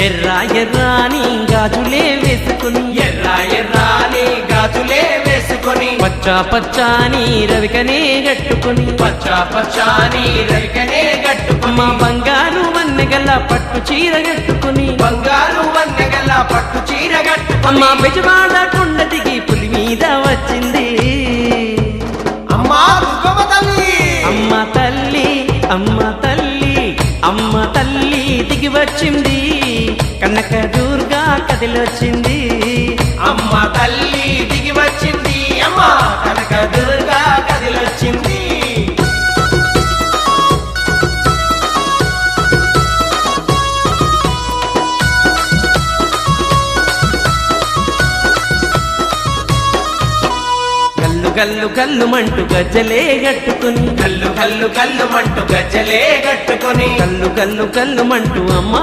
ఎర్ర ఎర్రాని గాజులే వేసుకుని ఎర్ర ఎర్రాని గాజులే వేసుకొని పచ్చ పచ్చాని రవికనే గట్టుకుని పచ్చ పచ్చాని రవికనే గట్టుకొని మా బంగారు వన్నెగల పట్టు చీర గట్టుకుని బంగారు వన్నెగల పట్టు చీర గట్టుకొని అమ్మ బెజవాడ కొండ దిగి పులి మీద వచ్చింది అమ్మా దుర్గమ్మ తల్లి అమ్మ తల్లి అమ్మ తల్లి అమ్మ తల్లి దిగి వచ్చింది కనక దుర్గా కదిలొచ్చింది అమ్మ తల్లి దిగి వచ్చింది అమ్మ కనక దుర్గా కదిలొచ్చింది గల్లు గల్లు గల్లు మంటూ గజ్జలే గట్టుకుని కల్లు కల్లు కల్లు మంటూ గజ్జలే కట్టుకొని కల్లు కల్లు కల్లు మంటూ అమ్మ